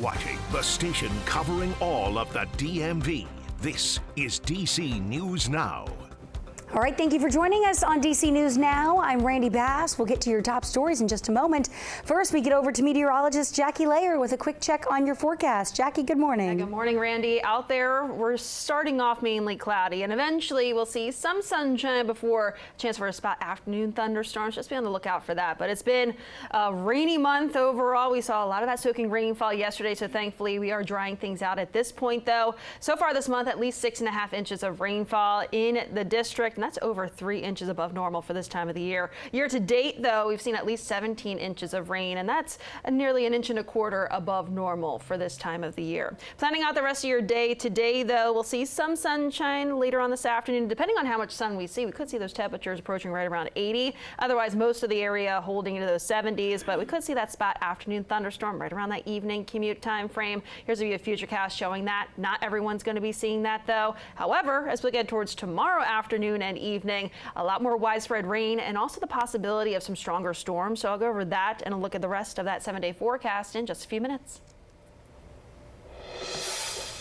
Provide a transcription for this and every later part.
watching the station covering all of the DMV. This is DC News Now. All right, thank you for joining us on DC News Now. I'm Randy Bass. We'll get to your top stories in just a moment. First, we get over to meteorologist Jackie Layer with a quick check on your forecast. Jackie, good morning. Good morning, Randy. Out there, we're starting off mainly cloudy, and eventually we'll see some sunshine before a chance for a spot afternoon thunderstorms. Just be on the lookout for that. But it's been a rainy month overall. We saw a lot of that soaking rainfall yesterday, so thankfully we are drying things out at this point, though. So far this month, at least 6.5 inches of rainfall in the district. And that's over 3 inches above normal for this time of the year. Year to date, though, we've seen at least 17 inches of rain, and that's nearly 1.25 inches above normal for this time of the year. Planning out the rest of your day today, though, we'll see some sunshine later on this afternoon. Depending on how much sun we see, we could see those temperatures approaching right around 80. Otherwise, most of the area holding into those 70s, but we could see that spot afternoon thunderstorm right around that evening commute time frame. Here's a view of Futurecast showing that. Not everyone's going to be seeing that, though. However, as we get towards tomorrow afternoon and evening, a lot more widespread rain and also the possibility of some stronger storms. So I'll go over that and a look at the rest of that 7-day forecast in just a few minutes.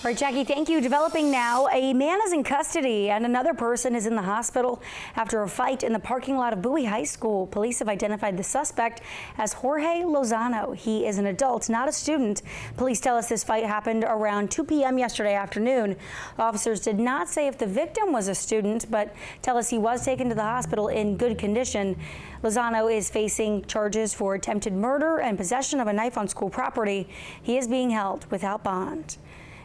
All right, Jackie, thank you. Developing now, a man is in custody and another person is in the hospital after a fight in the parking lot of Bowie High School. Police have identified the suspect as Jorge Lozano. He is an adult, not a student. Police tell us this fight happened around 2 p.m. yesterday afternoon. Officers did not say if the victim was a student, but tell us he was taken to the hospital in good condition. Lozano is facing charges for attempted murder and possession of a knife on school property. He is being held without bond.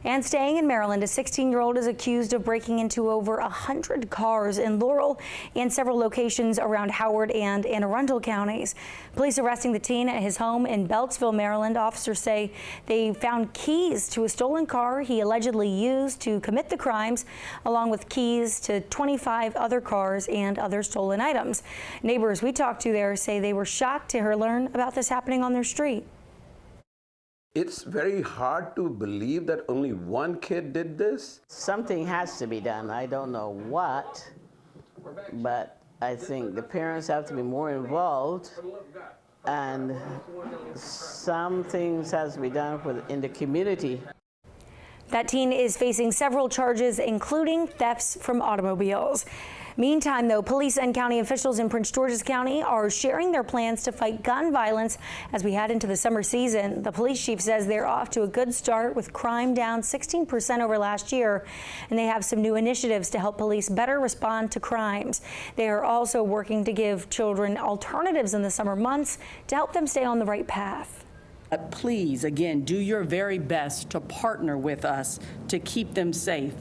And staying in Maryland, a 16-year-old is accused of breaking into over 100 cars in Laurel and several locations around Howard and Anne Arundel counties. Police arresting the teen at his home in Beltsville, Maryland. Officers say they found keys to a stolen car he allegedly used to commit the crimes, along with keys to 25 other cars and other stolen items. Neighbors we talked to there say they were shocked to learn about this happening on their street. It's very hard to believe that only one kid did this. Something has to be done. I don't know what, but I think the parents have to be more involved, and some things has to be done in the community. That teen is facing several charges, including thefts from automobiles. Meantime, though, police and county officials in Prince George's County are sharing their plans to fight gun violence as we head into the summer season. The police chief says they're off to a good start with crime down 16% over last year, and they have some new initiatives to help police better respond to crimes. They are also working to give children alternatives in the summer months to help them stay on the right path. Please, again, do your very best to partner with us to keep them safe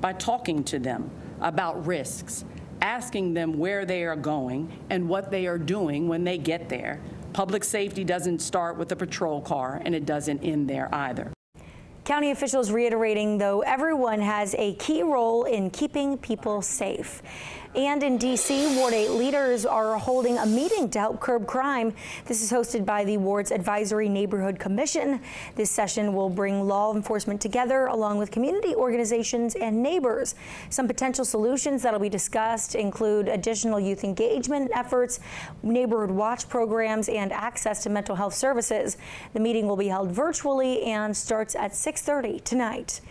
by talking to them about risks, asking them where they are going and what they are doing when they get there. Public safety doesn't start with a patrol car, and it doesn't end there either. County officials reiterating, though, everyone has a key role in keeping people safe. And in D.C., Ward 8 leaders are holding a meeting to help curb crime. This is hosted by the Ward's Advisory Neighborhood Commission. This session will bring law enforcement together along with community organizations and neighbors. Some potential solutions that will be discussed include additional youth engagement efforts, neighborhood watch programs, and access to mental health services. The meeting will be held virtually and starts at 6:30 tonight.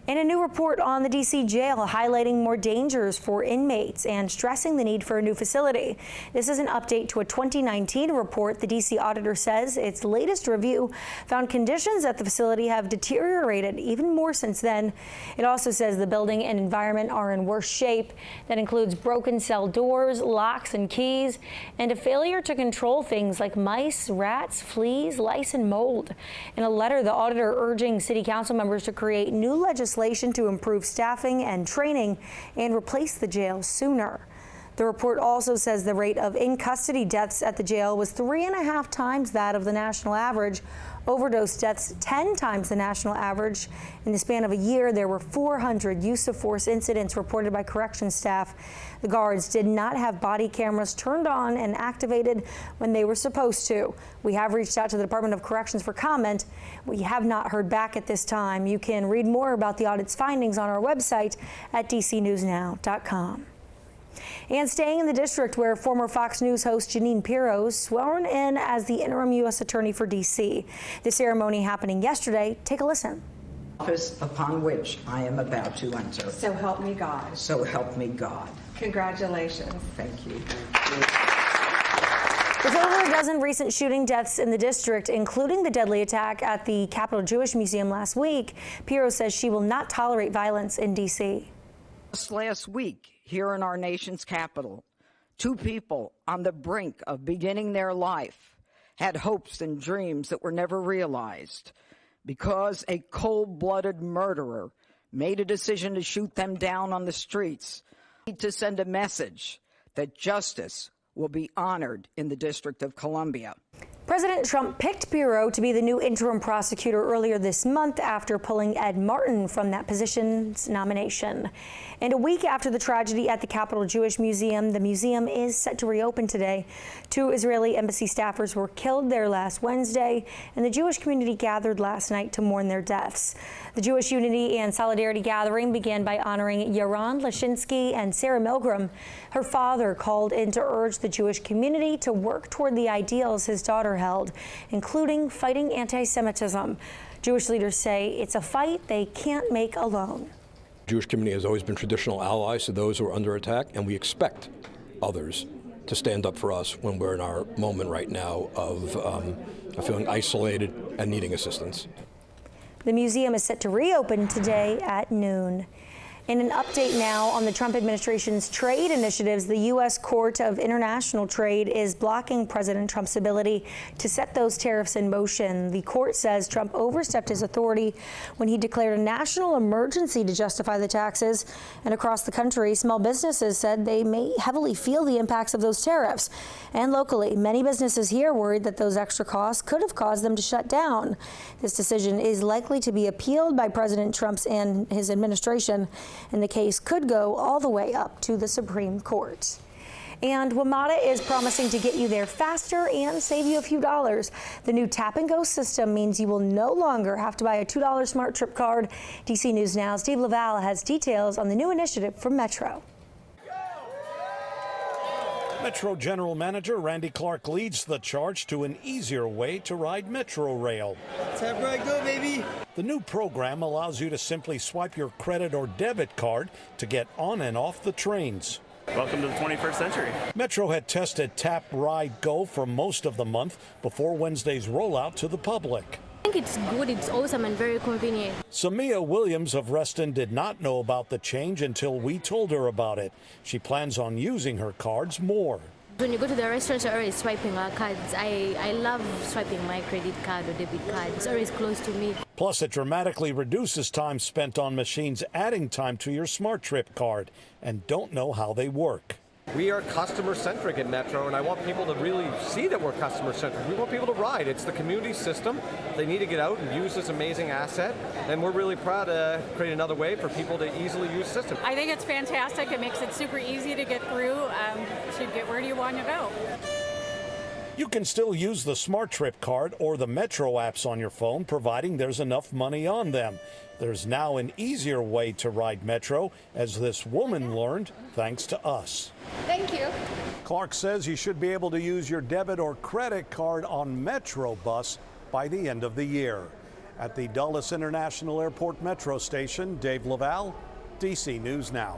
And a new report on the D.C. jail highlighting more dangers for inmates and stressing the need for a new facility. This is an update to a 2019 report. The D.C. auditor says its latest review found conditions at the facility have deteriorated even more since then. It also says the building and environment are in worse shape. That includes broken cell doors, locks and keys, and a failure to control things like mice, rats, fleas, lice, and mold. In a letter, the auditor urging city council members to create new legislation to improve staffing and training and replace the jail sooner. The report also says the rate of in-custody deaths at the jail was 3.5 times that of the national average. Overdose deaths 10 times the national average. In the span of a year, there were 400 use of force incidents reported by corrections staff. The guards did not have body cameras turned on and activated when they were supposed to. We have reached out to the Department of Corrections for comment. We have not heard back at this time. You can read more about the audit's findings on our website at dcnewsnow.com. And staying in the district where former Fox News host Jeanine Pirro sworn in as the interim U.S. Attorney for D.C. The ceremony happening yesterday. Take a listen. Office upon which I am about to enter. So help me God. So help me God. Congratulations. Thank you. With over a dozen recent shooting deaths in the district, including the deadly attack at the Capitol Jewish Museum last week, Pirro says she will not tolerate violence in D.C. Just last week, here in our nation's capital, two people on the brink of beginning their life had hopes and dreams that were never realized because a cold-blooded murderer made a decision to shoot them down on the streets. We need to send a message that justice will be honored in the District of Columbia. President Trump picked Pirro to be the new interim prosecutor earlier this month after pulling Ed Martin from that position's nomination. And a week after the tragedy at the Capitol Jewish Museum, the museum is set to reopen today. 2 Israeli embassy staffers were killed there last Wednesday, and the Jewish community gathered last night to mourn their deaths. The Jewish Unity and Solidarity Gathering began by honoring Yaron Lashinsky and Sarah Milgram. Her father called in to urge the Jewish community to work toward the ideals his daughter held, including fighting anti-Semitism. Jewish leaders say it's a fight they can't make alone. The Jewish community has always been traditional allies to those who are under attack, and we expect others to stand up for us when we're in our moment right now of feeling isolated and needing assistance. The museum is set to reopen today at noon. In an update now on the Trump administration's trade initiatives, the U.S. Court of International Trade is blocking President Trump's ability to set those tariffs in motion. The court says Trump overstepped his authority when he declared a national emergency to justify the taxes. And across the country, small businesses said they may heavily feel the impacts of those tariffs. And locally, many businesses here worried that those extra costs could have caused them to shut down. This decision is likely to be appealed by President Trump and his administration, and the case could go all the way up to the Supreme Court. And WMATA is promising to get you there faster and save you a few dollars. The new Tap and Go system means you will no longer have to buy a $2 Smart Trip card. DC News Now's Dave Laval has details on the new initiative from Metro. Metro General Manager Randy Clark leads the charge to an easier way to ride Metro Rail. Tap right go, baby. The new program allows you to simply swipe your credit or debit card to get on and off the trains. Welcome to the 21st century. Metro had tested Tap Ride Go for most of the month before Wednesday's rollout to the public. I think it's good, it's awesome and very convenient. Samia Williams of Reston did not know about the change until we told her about it. She plans on using her cards more. When you go to the restaurants, you're always swiping our cards. I love swiping my credit card or debit card. It's always close to me. Plus, it dramatically reduces time spent on machines, adding time to your Smart Trip card, and don't know how they work. We are customer-centric at Metro, and I want people to really see that we're customer-centric. We want people to ride. It's the community system. They need to get out and use this amazing asset, and we're really proud to create another way for people to easily use the system. I think it's fantastic. It makes it super easy to get through to get where you want to go. You can still use the Smart Trip card or the Metro apps on your phone, providing there's enough money on them. There's now an easier way to ride Metro, as this woman learned thanks to us. Thank you. Clark says you should be able to use your debit or credit card on Metro Bus by the end of the year. At the Dulles International Airport Metro Station, Dave Laval, DC News Now.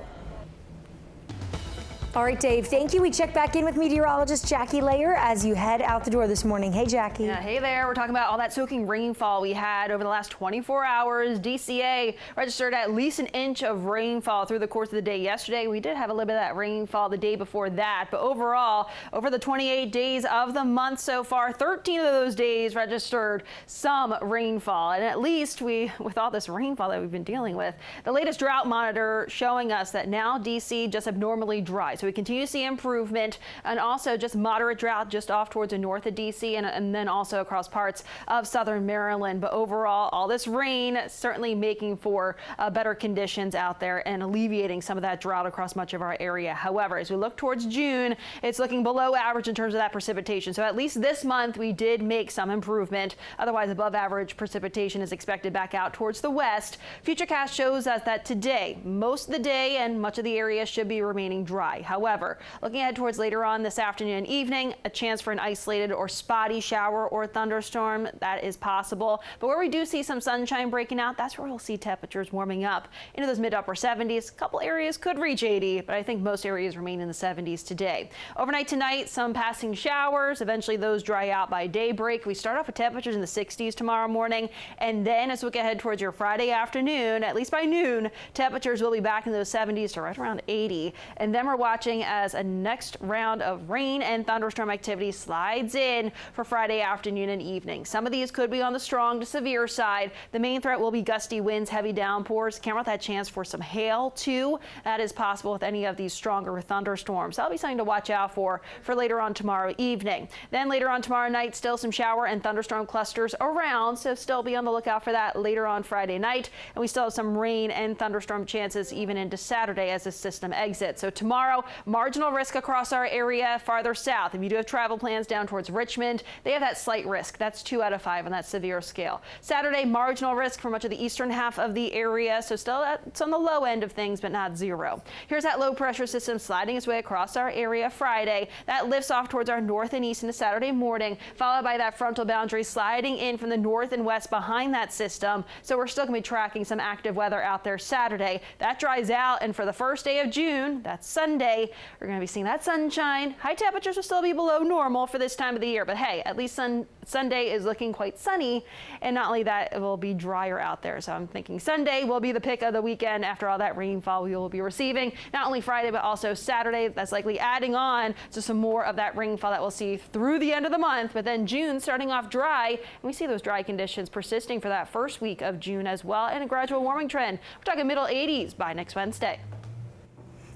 All right, Dave, thank you. We check back in with meteorologist Jackie Layer as you head out the door this morning. Hey, Jackie. Yeah, hey there. We're talking about all that soaking rainfall we had over the last 24 hours. DCA registered at least an inch of rainfall through the course of the day yesterday. We did have a little bit of that rainfall the day before that, but overall, over the 28 days of the month so far, 13 of those days registered some rainfall. And at least with all this rainfall that we've been dealing with, the latest drought monitor showing us that now DC just abnormally dry. So we continue to see improvement, and also just moderate drought just off towards the north of DC and then also across parts of southern Maryland. But overall, all this rain certainly making for better conditions out there and alleviating some of that drought across much of our area. However, as we look towards June, it's looking below average in terms of that precipitation. So at least this month we did make some improvement. Otherwise, above average precipitation is expected back out towards the west. Futurecast shows us that today, most of the day and much of the area should be remaining dry. However, looking ahead towards later on this afternoon and evening, a chance for an isolated or spotty shower or thunderstorm. That is possible. But where we do see some sunshine breaking out, that's where we'll see temperatures warming up into those mid-upper 70s. A couple areas could reach 80, but I think most areas remain in the 70s today. Overnight tonight, some passing showers. Eventually those dry out by daybreak. We start off with temperatures in the 60s tomorrow morning. And then as we get ahead towards your Friday afternoon, at least by noon, temperatures will be back in those 70s to right around 80. And then we're watching as a next round of rain and thunderstorm activity slides in for Friday afternoon and evening. Some of these could be on the strong to severe side. The main threat will be gusty winds, heavy downpours. Can't rule out that chance for some hail too. That is possible with any of these stronger thunderstorms. That'll be something to watch out for later on tomorrow evening. Then later on tomorrow night, still some shower and thunderstorm clusters around, so still be on the lookout for that later on Friday night. And we still have some rain and thunderstorm chances even into Saturday as the system exits. So tomorrow, marginal risk across our area farther south. If you do have travel plans down towards Richmond, they have that slight risk. That's 2 out of 5 on that severe scale. Saturday, marginal risk for much of the eastern half of the area, so still it's on the low end of things, but not zero. Here's that low pressure system sliding its way across our area Friday. That lifts off towards our north and east into Saturday morning, followed by that frontal boundary sliding in from the north and west behind that system. So we're still going to be tracking some active weather out there Saturday. That dries out, and for the first day of June, that's Sunday, we're going to be seeing that sunshine. High temperatures will still be below normal for this time of the year, but hey, at least Sunday is looking quite sunny, and not only that, it will be drier out there. So I'm thinking Sunday will be the pick of the weekend after all that rainfall we will be receiving. Not only Friday, but also Saturday. That's likely adding on to some more of that rainfall that we'll see through the end of the month. But then June starting off dry, and we see those dry conditions persisting for that first week of June as well, and a gradual warming trend. We're talking middle 80s by next Wednesday.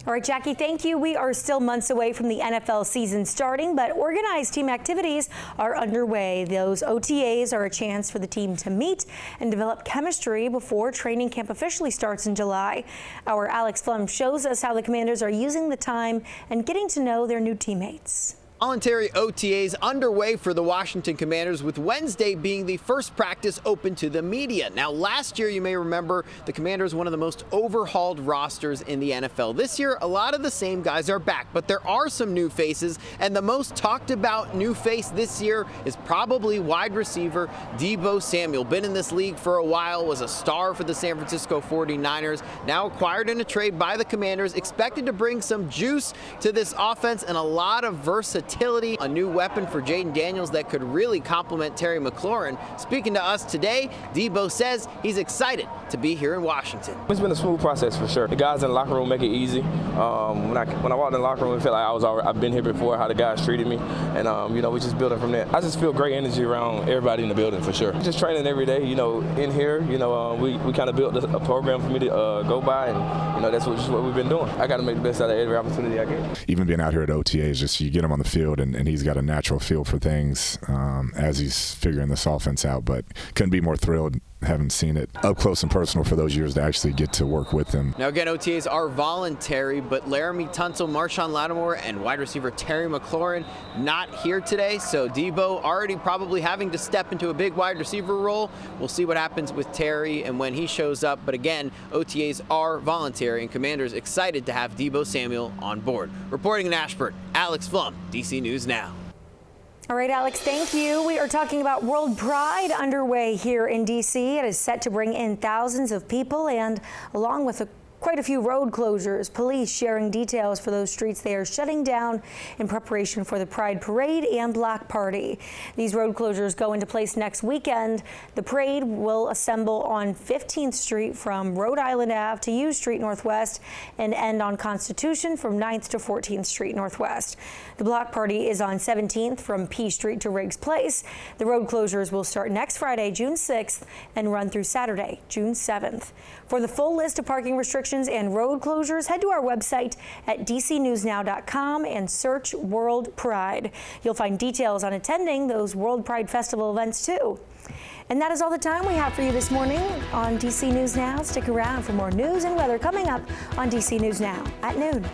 All right, Jackie, thank you. We are still months away from the NFL season starting, but organized team activities are underway. Those OTAs are a chance for the team to meet and develop chemistry before training camp officially starts in July. Our Alex Flum shows us how the Commanders are using the time and getting to know their new teammates. Voluntary OTAs underway for the Washington Commanders, with Wednesday being the first practice open to the media. Now, last year, you may remember, the Commanders one of the most overhauled rosters in the NFL. This year, a lot of the same guys are back, but there are some new faces, and the most talked about new face this year is probably wide receiver Deebo Samuel. Been in this league for a while, was a star for the San Francisco 49ers, now acquired in a trade by the Commanders, expected to bring some juice to this offense and a lot of versatility. A new weapon for Jaden Daniels that could really complement Terry McLaurin. Speaking to us today, Deebo says he's excited to be here in Washington. It's been a smooth process for sure. The guys in the locker room make it easy. When I walked in the locker room, it felt like I've been here before, how the guys treated me, and we just building from there. I just feel great energy around everybody in the building for sure. Just training every day, in here, we kind of built a program for me to go by, and that's what we've been doing. I got to make the best out of every opportunity I get. Even being out here at OTAs, just you get him on the field, and he's got a natural feel for things as he's figuring this offense out. But couldn't be more thrilled. Haven't seen it up close and personal for those years to actually get to work with him. Now again, OTAs are voluntary, but Laramie Tunsil, Marshawn Lattimore, and wide receiver Terry McLaurin not here today. So Deebo already probably having to step into a big wide receiver role. We'll see what happens with Terry and when he shows up. But again, OTAs are voluntary, and Commanders excited to have Deebo Samuel on board. Reporting in Ashburn, Alex Flum, DC News Now. All right, Alex, thank you. We are talking about World Pride underway here in D.C. It is set to bring in thousands of people, and along with quite a few road closures, police sharing details for those streets they are shutting down in preparation for the Pride Parade and Block Party. These road closures go into place next weekend. The parade will assemble on 15th Street from Rhode Island Ave to U Street Northwest and end on Constitution from 9th to 14th Street Northwest. The Block Party is on 17th from P Street to Riggs Place. The road closures will start next Friday, June 6th, and run through Saturday, June 7th. For the full list of parking restrictions and road closures, head to our website at dcnewsnow.com and search World Pride. You'll find details on attending those World Pride Festival events too. And that is all the time we have for you this morning on DC News Now. Stick around for more news and weather coming up on DC News Now at noon.